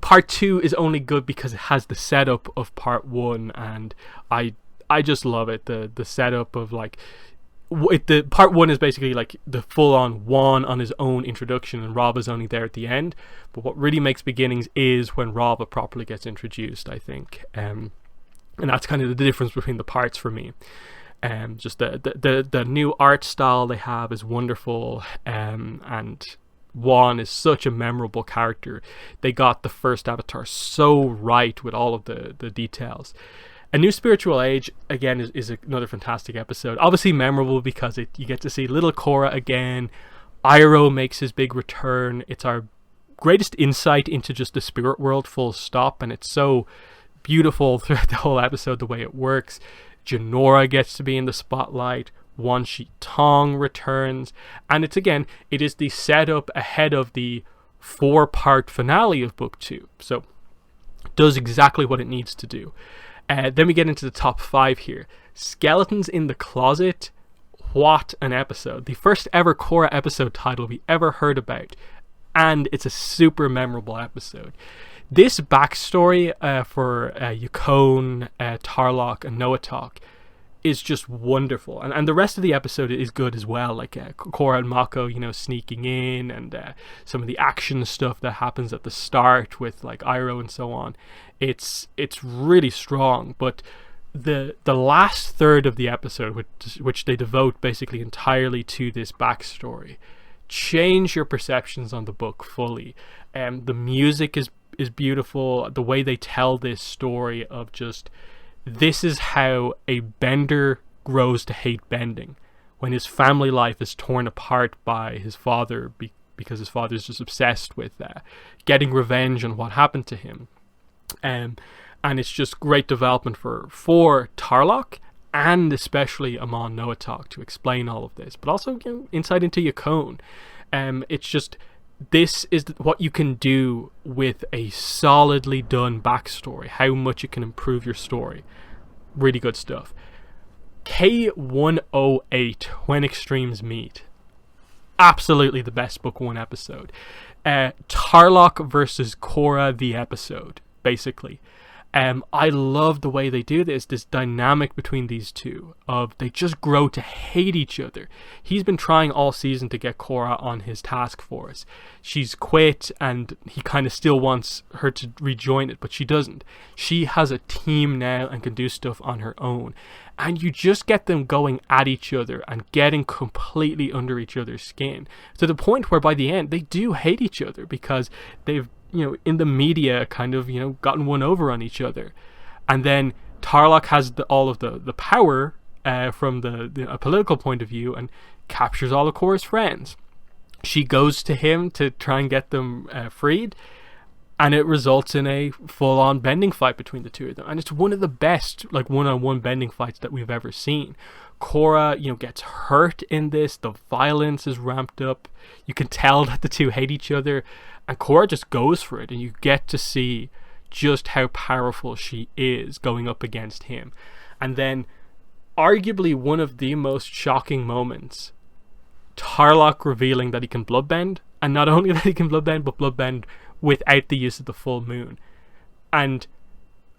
part 2 is only good because it has the setup of part 1, and I just love it. The setup of like, the part 1 is basically like the full-on Wan on his own introduction, and Rava's only there at the end. But what really makes Beginnings is when Rava properly gets introduced, I think, and that's kind of the difference between the parts for me. Just the new art style they have is wonderful, and Wan is such a memorable character. They got the first Avatar so right with all of the details. A New Spiritual Age, again, is another fantastic episode. Obviously memorable because you get to see little Korra again. Iroh makes his big return. It's our greatest insight into just the spirit world, full stop. And it's so beautiful throughout the whole episode, the way it works. Jinora gets to be in the spotlight. Wan Shi Tong returns. And it is the setup ahead of the 4-part finale of Book 2. So it does exactly what it needs to do. Then we get into the top 5 here. Skeletons in the Closet. What an episode. The first ever Korra episode title we ever heard about. And it's a super memorable episode. This backstory for Yukon, Tarlok, and Noatok is just wonderful. And the rest of the episode is good as well. Like Korra and Mako, sneaking in, and some of the action stuff that happens at the start with like Iroh and so on. It's really strong, but the last third of the episode, which they devote basically entirely to this backstory, change your perceptions on the book fully. The music is beautiful. The way they tell this story of just, this is how a bender grows to hate bending, when his family life is torn apart by his father because his father's just obsessed with getting revenge on what happened to him. And it's just great development for Tarlok, and especially Amon Noatok, to explain all of this, but also insight into Yukon. It's just, this is what you can do with a solidly done backstory, how much it can improve your story. Really good stuff. K108, When Extremes Meet. Absolutely the best book 1 episode. Tarlok versus Korra, the episode, basically. I love the way they do this dynamic between these two, of they just grow to hate each other. He's been trying all season to get Korra on his task force. She's quit, and he kind of still wants her to rejoin it, but she doesn't. She has a team now and can do stuff on her own. And you just get them going at each other and getting completely under each other's skin, to the point where by the end they do hate each other because they've, in the media kind of, gotten one over on each other. And then Tarlok has all of the power from a political point of view, and captures all of Korra's friends. She goes to him to try and get them freed, and it results in a full-on bending fight between the two of them. And it's one of the best one-on-one bending fights that we've ever seen. Korra, gets hurt in this. The violence is ramped up. You can tell that the two hate each other, and Korra just goes for it, and you get to see just how powerful she is going up against him. And then, arguably one of the most shocking moments, Tarlok revealing that he can bloodbend, and not only that he can bloodbend, but bloodbend without the use of the full moon. And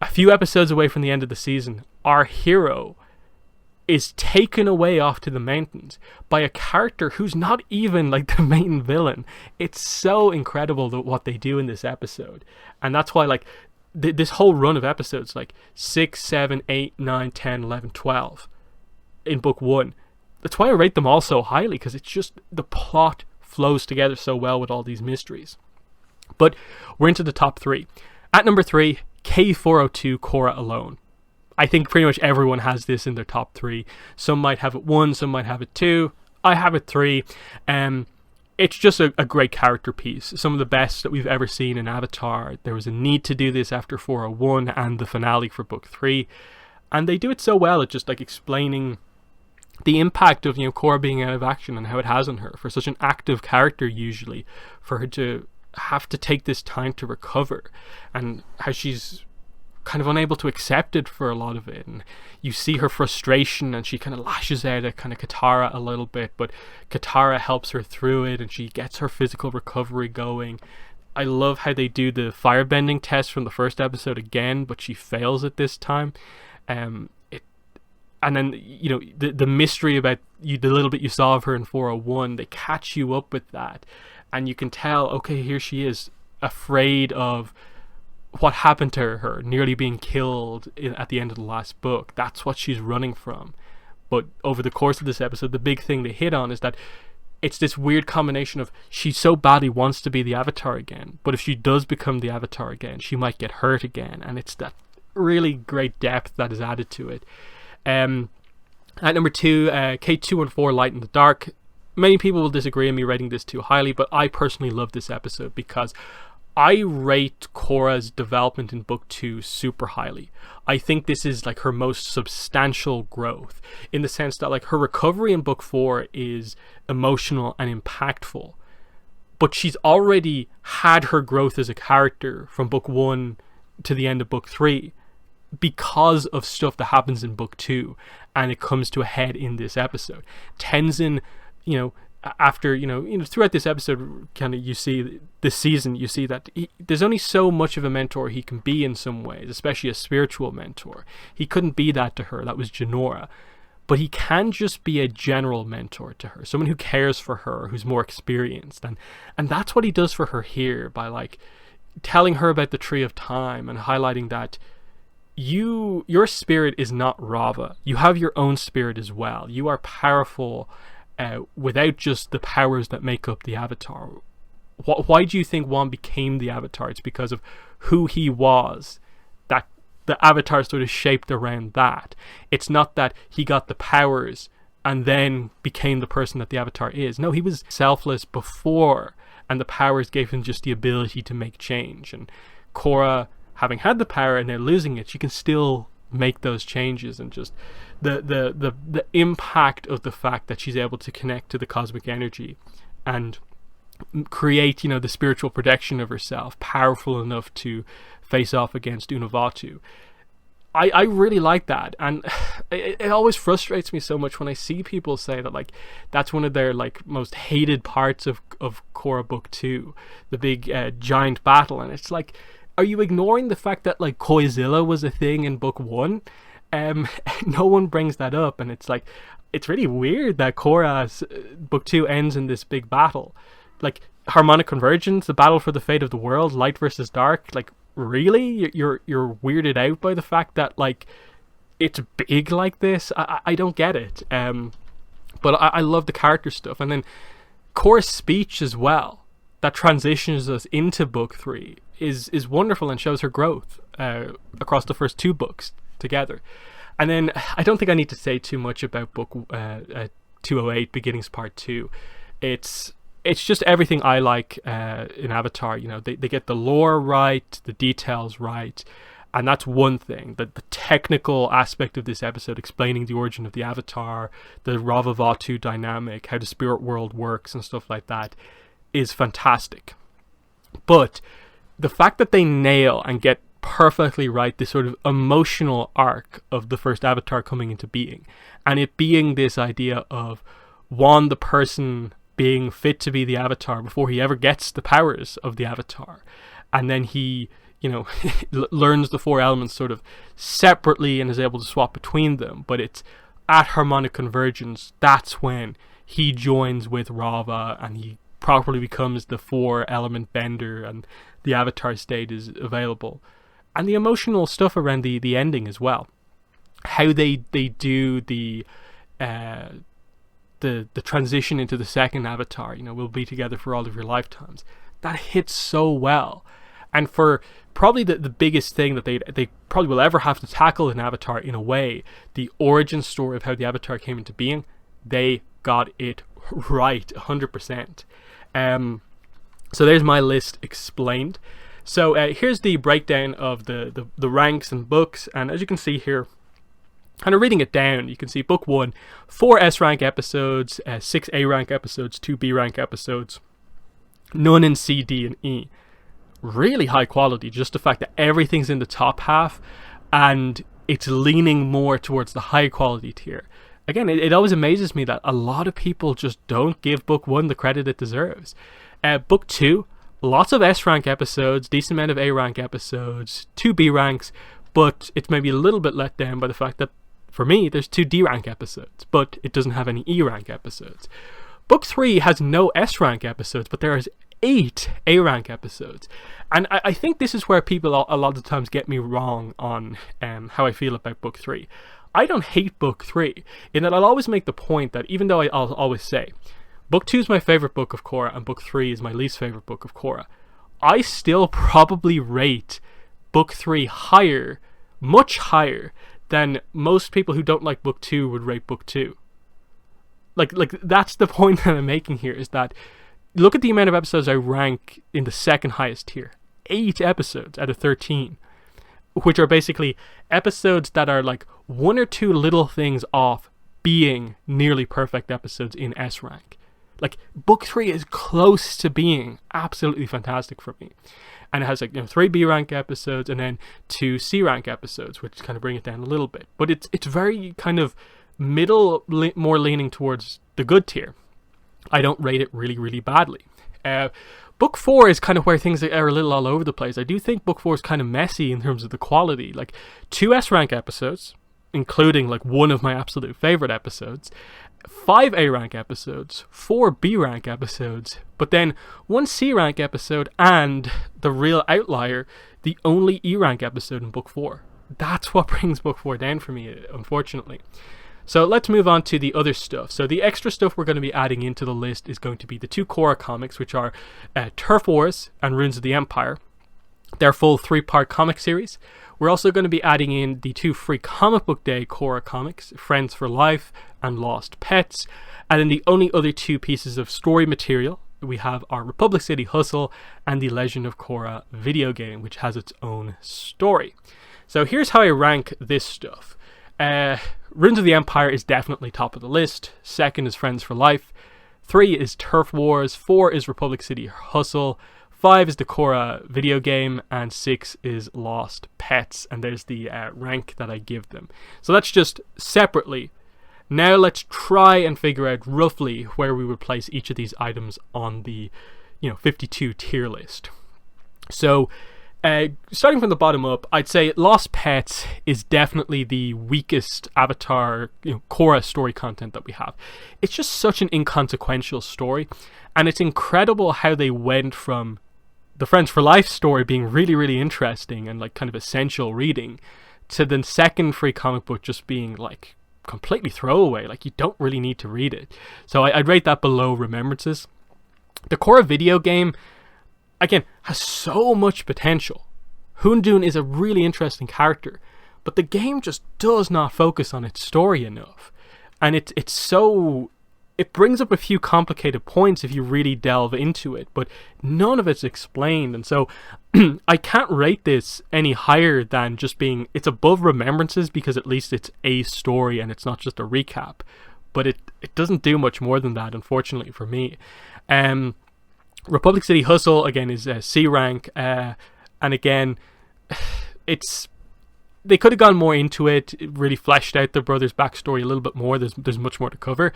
a few episodes away from the end of the season, our hero is taken away off to the mountains by a character who's not even like the main villain. It's so incredible what they do in this episode. And that's why this whole run of episodes, 6, 7, 8, 9, 10, 11, 12 in book 1, that's why I rate them all so highly, because it's just, the plot flows together so well with all these mysteries. But we're into the top 3. At number 3, K402, Korra Alone. I think pretty much everyone has this in their top 3. Some might have it 1, some might have it 2. I have it 3. It's just a great character piece. Some of the best that we've ever seen in Avatar. There was a need to do this after 401 and the finale for book 3. And they do it so well at just explaining the impact of Korra being out of action and how it has on her. For such an active character usually, for her to have to take this time to recover, and how she's kind of unable to accept it for a lot of it. And you see her frustration, and she kind of lashes out at kind of Katara a little bit, but Katara helps her through it, and she gets her physical recovery going. I love how they do the firebending test from the first episode again, but she fails it this time. And then, the mystery about the little bit you saw of her in 401, they catch you up with that. And you can tell, okay, here she is, afraid of what happened to her, nearly being killed at the end of the last book. That's what she's running from. But over the course of this episode, the big thing they hit on is that it's this weird combination of, she so badly wants to be the Avatar again, but if she does become the Avatar again, she might get hurt again. And it's that really great depth that is added to it. At number 2, K214, Light in the Dark. Many people will disagree with me rating this too highly, but I personally love this episode because I rate Korra's development in book 2 super highly. I think this is her most substantial growth, in the sense that her recovery in book 4 is emotional and impactful, but she's already had her growth as a character from book 1 to the end of book 3. because of stuff that happens in book 2, and it comes to a head in this episode. Tenzin, after throughout this episode, kind of, you see this season, you see that there's only so much of a mentor he can be in some ways, especially a spiritual mentor. He couldn't be that to her. That was Jinora. But he can just be a general mentor to her, someone who cares for her, who's more experienced, and that's what he does for her here by like telling her about the Tree of Time and highlighting that your spirit is not Rava. You have your own spirit as well. You are powerful without just the powers that make up the Avatar. Why do you think Wan became the Avatar? It's because of who he was. That the Avatar sort of shaped around that. It's not that he got the powers and then became the person that the Avatar is. No, he was selfless before, and the powers gave him just the ability to make change. And Korra, having had the power and then losing it, she can still make those changes, and just the impact of the fact that she's able to connect to the cosmic energy and create, the spiritual protection of herself, powerful enough to face off against Unavatu. I really like that, and it always frustrates me so much when I see people say that like that's one of their like most hated parts of Korra Book 2, the big giant battle, and it's like, are you ignoring the fact that like Koizilla was a thing in Book 1? No one brings that up, and it's like, it's really weird that Korra's Book 2 ends in this big battle. Like, harmonic convergence, the battle for the fate of the world, light versus dark, like, really? You're weirded out by the fact that like it's big like this? I don't get it. But I love the character stuff, and then Korra's speech as well, that transitions us into Book 3, is wonderful and shows her growth across the first 2 books together. And then I don't think I need to say too much about Book 208, Beginnings Part 2. It's just everything I like in Avatar. They get the lore right, the details right, and that's one thing. The technical aspect of this episode, explaining the origin of the Avatar, the Rava-Vatu dynamic, how the spirit world works and stuff like that, is fantastic. But the fact that they nail and get perfectly right this sort of emotional arc of the first Avatar coming into being, and it being this idea of Wan, the person, being fit to be the Avatar before he ever gets the powers of the Avatar, and then he learns the 4 elements sort of separately and is able to swap between them, but it's at harmonic convergence, that's when he joins with Rava and he properly becomes the 4 element bender, and the Avatar state is available. And the emotional stuff around the ending as well, how they do the transition into the second Avatar, we'll be together for all of your lifetimes, that hits so well. And for probably the biggest thing that they probably will ever have to tackle in Avatar, in a way, the origin story of how the Avatar came into being, they got it right 100%. So there's my list explained. So here's the breakdown of the ranks and books, and as you can see here, kind of reading it down, you can see Book 1, 4 S rank episodes, 6 A rank episodes, 2 B rank episodes, none in C, D, and E. Really high quality, just the fact that everything's in the top half, and it's leaning more towards the high quality tier. Again, it always amazes me that a lot of people just don't give Book 1 the credit it deserves. Book 2, lots of S rank episodes, decent amount of A rank episodes, 2 B ranks, but it's maybe a little bit let down by the fact that, for me, there's 2 D rank episodes, but it doesn't have any E rank episodes. Book 3 has no S rank episodes, but there is 8 A rank episodes. And I think this is where people a lot of times get me wrong on how I feel about Book 3. I don't hate Book 3, in that I'll always make the point that, even though I'll always say, Book 2 is my favourite book of Korra and Book 3 is my least favourite book of Korra, I still probably rate Book 3 higher, much higher, than most people who don't like Book 2 would rate Book 2. Like that's the point that I'm making here, is that look at the amount of episodes I rank in the second highest tier. 8 episodes out of 13. Which are basically episodes that are like 1 or 2 little things off being nearly perfect episodes in S rank. Like, book 3 is close to being absolutely fantastic for me. And it has like 3 B rank episodes and then 2 C rank episodes, which kind of bring it down a little bit. But it's very kind of middle, more leaning towards the good tier. I don't rate it really, really badly. Book 4 is kind of where things are a little all over the place. I do think book 4 is kind of messy in terms of the quality. Like 2 S rank episodes, including like one of my absolute favorite episodes, 5 A rank episodes, 4 B rank episodes, but then 1 C rank episode and the real outlier, the only E rank episode in book 4. That's what brings book 4 down for me, unfortunately. So let's move on to the other stuff. So the extra stuff we're going to be adding into the list is going to be the 2 Korra comics, which are Turf Wars and Runes of the Empire. They're full 3-part comic series. We're also going to be adding in the 2 free comic book day Korra comics, Friends for Life and Lost Pets. And then the only other 2 pieces of story material we have are Republic City Hustle and the Legend of Korra video game, which has its own story. So here's how I rank this stuff. Runes of the Empire is definitely top of the list. 2nd is Friends for Life. 3 is Turf Wars. 4 is Republic City Hustle. 5 is the Korra video game. And 6 is Lost Pets. And there's the rank that I give them. So that's just separately. Now let's try and figure out roughly where we would place each of these items on the 52 tier list. So starting from the bottom up, I'd say Lost Pets is definitely the weakest Avatar, Korra story content that we have. It's just such an inconsequential story, and it's incredible how they went from the Friends for Life story being really, really interesting and like kind of essential reading, to the 2nd free comic book just being like completely throwaway. Like, you don't really need to read it. So I'd rate that below Remembrances. The Korra video game, again, has so much potential. Houndoom is a really interesting character, but the game just does not focus on its story enough. And it brings up a few complicated points if you really delve into it, but none of it's explained. And so I can't rate this any higher than just being, it's above Remembrances because at least it's a story and it's not just a recap. But it doesn't do much more than that, unfortunately, for me. Republic City Hustle, again, is C rank, and again, they could have gone more into it, really fleshed out their brother's backstory a little bit more. There's much more to cover,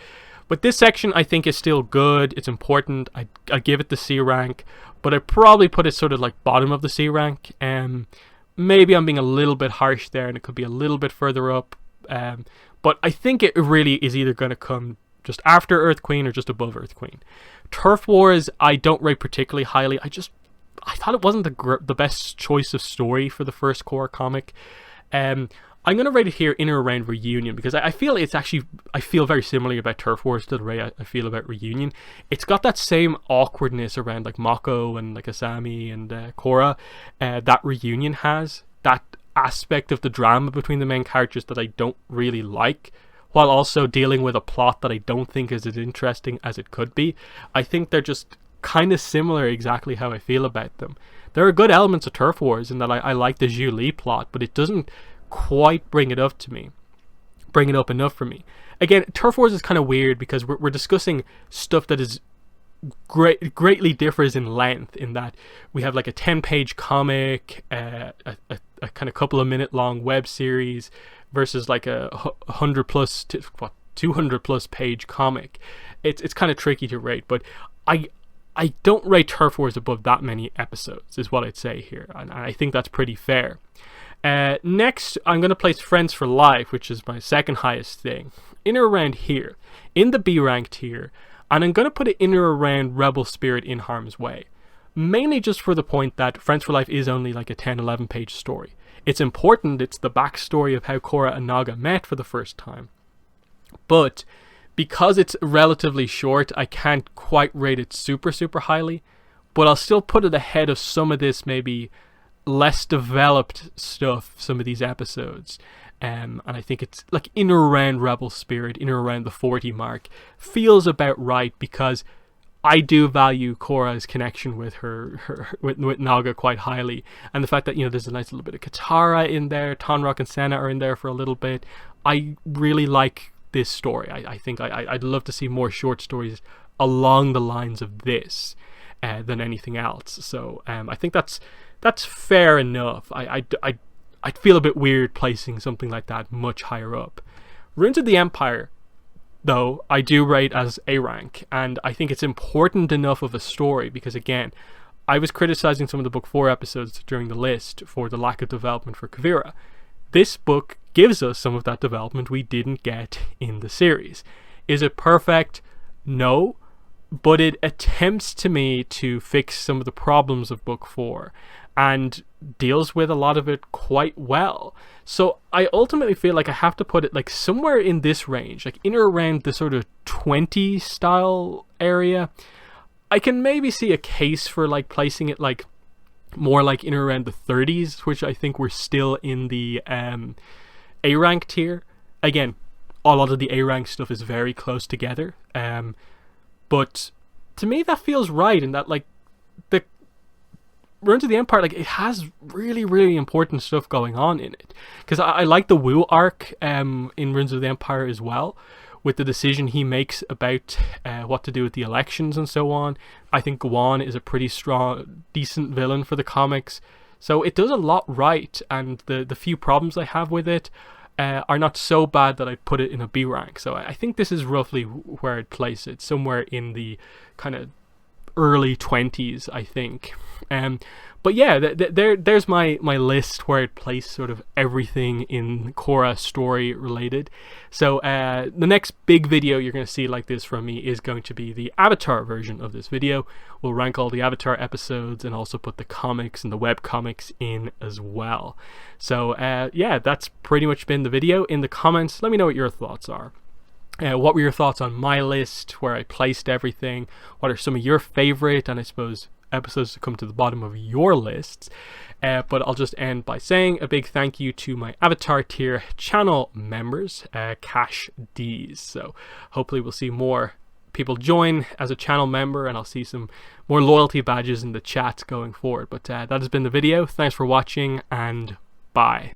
but this section I think is still good. It's important. I give it the C rank, but I probably put it sort of like bottom of the C rank. Maybe I'm being a little bit harsh there, and it could be a little bit further up. But I think it really is either going to come just after Earth Queen or just above Earth Queen. Turf Wars I don't rate particularly highly. I thought it wasn't the best choice of story for the first Korra comic. I'm going to rate it here in or around Reunion, because I feel I feel very similarly about Turf Wars to the way I feel about Reunion. It's got that same awkwardness around like Mako and like Asami and Korra that Reunion has. That aspect of the drama between the main characters that I don't really like, while also dealing with a plot that I don't think is as interesting as it could be. I think they're just kind of similar, exactly how I feel about them. There are good elements of Turf Wars in that I like the Zhu Li plot, but it doesn't quite bring it up enough for me. Again, Turf Wars is kind of weird because we're discussing stuff that is greatly differs in length, in that we have like a 10-page comic, a kind of couple of minute long web series versus like a 200 plus page comic. It's kind of tricky to rate, but I don't rate Turf Wars above that many episodes is what I'd say here, and I think that's pretty fair. Next, I'm going to place Friends for Life, which is my 2nd highest thing, in or around here, in the B rank tier, and I'm going to put it in or around Rebel Spirit in Harm's Way, mainly just for the point that Friends for Life is only like a 10-11 page story. It's important, it's the backstory of how Korra and Naga met for the first time, but because it's relatively short, I can't quite rate it super highly, but I'll still put it ahead of some of this maybe less developed stuff, some of these episodes. And I think it's like in or around Rebel Spirit, in or around the 40 mark, feels about right, because I do value Korra's connection with with Naga quite highly, and the fact that there's a nice little bit of Katara in there, Tonraq and Senna are in there for a little bit. I really like this story. I think I'd love to see more short stories along the lines of this than anything else. So I think that's fair enough. I'd feel a bit weird placing something like that much higher up. Ruins of the Empire, though, I do rate as A rank, and I think it's important enough of a story because, again, I was criticizing some of the Book 4 episodes during the list for the lack of development for Kuvira. This book gives us some of that development we didn't get in the series. Is it perfect? No, but it attempts to me to fix some of the problems of Book 4 and deals with a lot of it quite well. So I ultimately feel like I have to put it like somewhere in this range, like in or around the sort of 20 style area. I can maybe see a case for like placing it like more like in or around the 30s, which I think we're still in the A rank tier. Again, a lot of the A rank stuff is very close together, but to me that feels right, in that like the Ruins of the Empire, like it has really, really important stuff going on in it. Because I like the Wu arc in Ruins of the Empire as well, with the decision he makes about what to do with the elections and so on. I think Guan is a pretty strong, decent villain for the comics. So it does a lot right, and the few problems I have with it are not so bad that I put it in a B rank. So I think this is roughly where I'd place it, somewhere in the kind of early 20s, I think. But yeah, there's my list where I'd place sort of everything in Korra story related. So the next big video you're going to see like this from me is going to be the Avatar version of this video. We'll rank all the Avatar episodes and also put the comics and the web comics in as well. So yeah, that's pretty much been the video. In the comments, let me know what your thoughts are. What were your thoughts on my list, where I placed everything? What are some of your favorite, and I suppose episodes to come to the bottom of your lists? But I'll just end by saying a big thank you to my Avatar tier channel members, Cash D's. So hopefully we'll see more people join as a channel member, and I'll see some more loyalty badges in the chat going forward. But that has been the video. Thanks for watching, and bye.